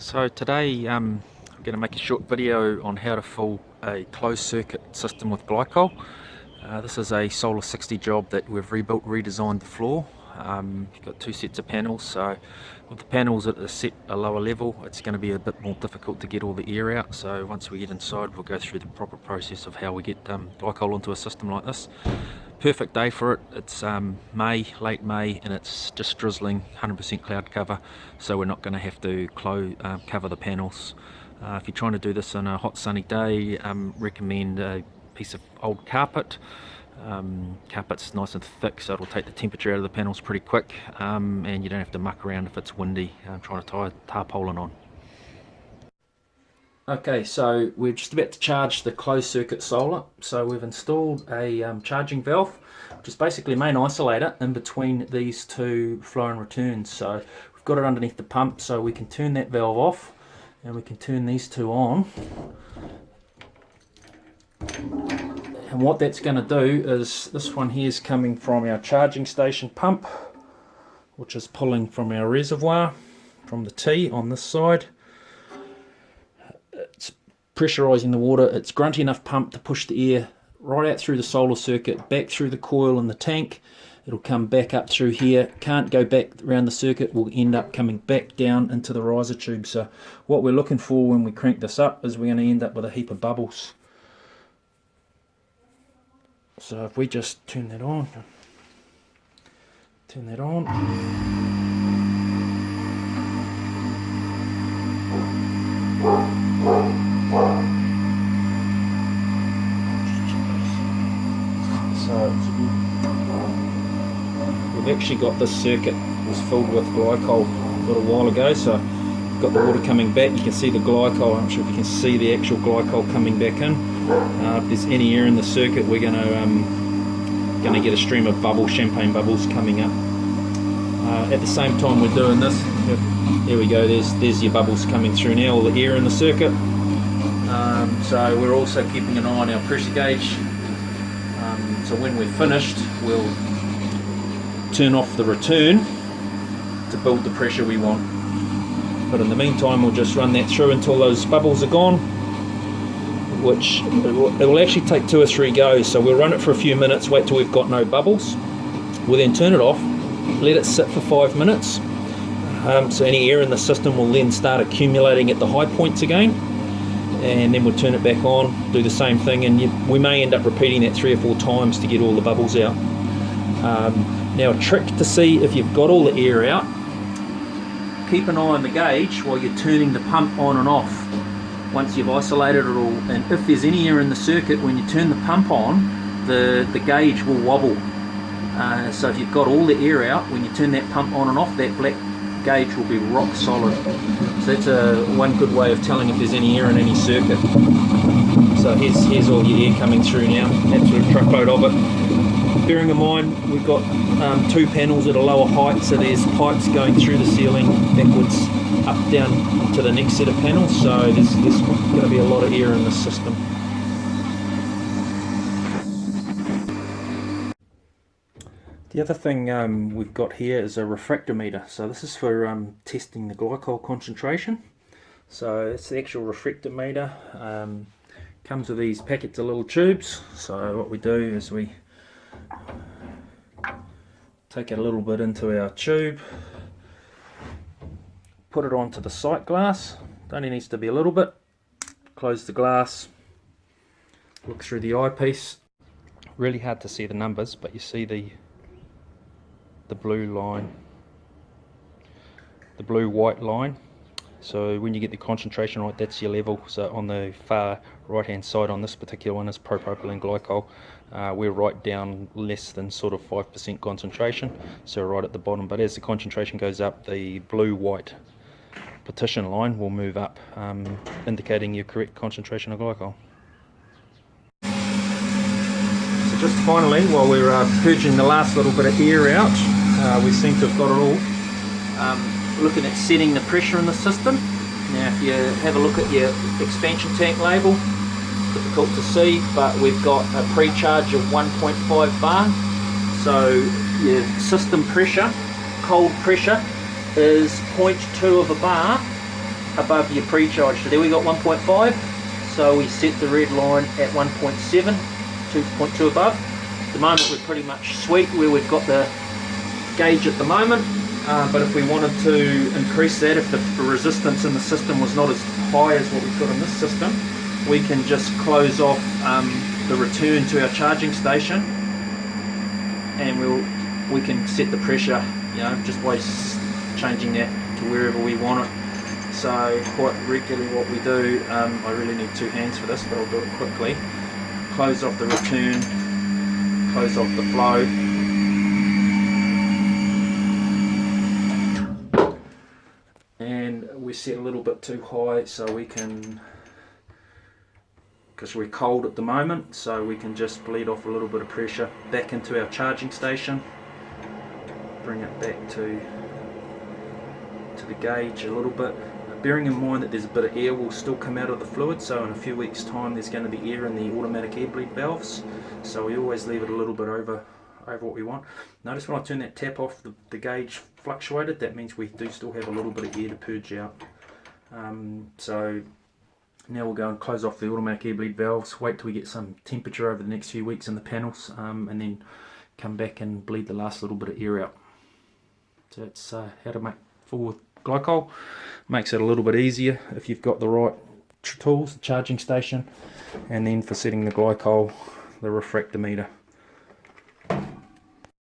So today I'm going to make a short video on how to fill a closed circuit system with Glycol. This is a Solar 60 job that we've rebuilt, redesigned the floor. You've got two sets of panels, so with the panels at a lower level it's going to be a bit more difficult to get all the air out. So once we get inside we'll go through the proper process of how we get Glycol into a system like this. Perfect day for it. It's late May, and it's just drizzling, 100% cloud cover, so we're not going to have to cover the panels. If you're trying to do this on a hot sunny day, recommend a piece of old carpet. Carpet's nice and thick, so it'll take the temperature out of the panels pretty quick, and you don't have to muck around if it's windy trying to tie tarpaulin on. Okay, so we're just about to charge the closed circuit solar. So we've installed a charging valve, which is basically a main isolator in between these two flow and returns. So we've got it underneath the pump, so we can turn that valve off and we can turn these two on. And what that's going to do is, this one here is coming from our charging station pump, which is pulling from our reservoir from the T on this side. It's pressurizing the water. It's grunty enough pump to push the air right out through the solar circuit, back through the coil in the tank. It'll come back up through here, can't go back around the circuit, will end up coming back down into the riser tube. So what we're looking for when we crank this up is we're going to end up with a heap of bubbles. So if we just turn that on, so we've actually got this circuit was filled with glycol a little while ago, so we've got the water coming back. You can see the glycol. I'm not sure if you can see the actual glycol coming back in. If there's any air in the circuit, we're going to get a stream of bubbles, champagne bubbles coming up. At the same time we're doing this, there we go, there's your bubbles coming through now, all the air in the circuit. So we're also keeping an eye on our pressure gauge. So when we're finished, we'll turn off the return to build the pressure we want. But in the meantime, we'll just run that through until those bubbles are gone, which it will actually take 2 or 3 goes. So we'll run it for a few minutes, wait till we've got no bubbles. We'll then turn it off, let it sit for 5 minutes. So any air in the system will then start accumulating at the high points again, and then we'll turn it back on, do the same thing, and we may end up repeating that 3 or 4 times to get all the bubbles out. Now a trick to see if you've got all the air out, keep an eye on the gauge while you're turning the pump on and off. Once you've isolated it all, and if there's any air in the circuit, when you turn the pump on, the gauge will wobble. So if you've got all the air out, when you turn that pump on and off, that black gauge will be rock solid. So that's one good way of telling if there's any air in any circuit. So here's all your air coming through now, absolute truckload of it. Bearing in mind we've got 2 panels at a lower height, so there's pipes going through the ceiling backwards up down to the next set of panels, so there's going to be a lot of air in the system. The other thing we've got here is a refractometer. So this is for testing the glycol concentration. So it's the actual refractometer. Comes with these packets of little tubes. So what we do is we take it a little bit into our tube, put it onto the sight glass. It only needs to be a little bit. Close the glass, look through the eyepiece. Really hard to see the numbers, but you see the blue line, the blue-white line. So when you get the concentration right, that's your level. So on the far right hand side on this particular one is propylene glycol. We're right down less than sort of 5% concentration, so right at the bottom. But as the concentration goes up, the blue-white partition line will move up, indicating your correct concentration of glycol. So just finally, while we're purging the last little bit of air out, we seem to have got it all. Looking at setting the pressure in the system. Now if you have a look at your expansion tank label, difficult to see, but we've got a pre-charge of 1.5 bar. So your system pressure, cold pressure, is 0.2 of a bar above your pre-charge. So there we got 1.5, so we set the red line at 1.7, 2.2 above. At the moment we're pretty much sweet where we've got the gauge at the moment, but if we wanted to increase that, if the resistance in the system was not as high as what we've got in this system, we can just close off the return to our charging station, and we can set the pressure, you know, just by changing that to wherever we want it. So quite regularly what we do, I really need two hands for this, but I'll do it quickly. Close off the return, close off the flow, and we set a little bit too high, so we can, because we're cold at the moment, so we can just bleed off a little bit of pressure back into our charging station, bring it back to the gauge a little bit, bearing in mind that there's a bit of air will still come out of the fluid, so in a few weeks time there's going to be air in the automatic air bleed valves, so we always leave it a little bit over what we want. Notice when I turn that tap off, the gauge fluctuated. That means we do still have a little bit of air to purge out. So now we'll go and close off the automatic air bleed valves, wait till we get some temperature over the next few weeks in the panels, and then come back and bleed the last little bit of air out. So that's how to make full with Glycol. Makes it a little bit easier if you've got the right tools, the charging station, and then for setting the Glycol, the refractometer.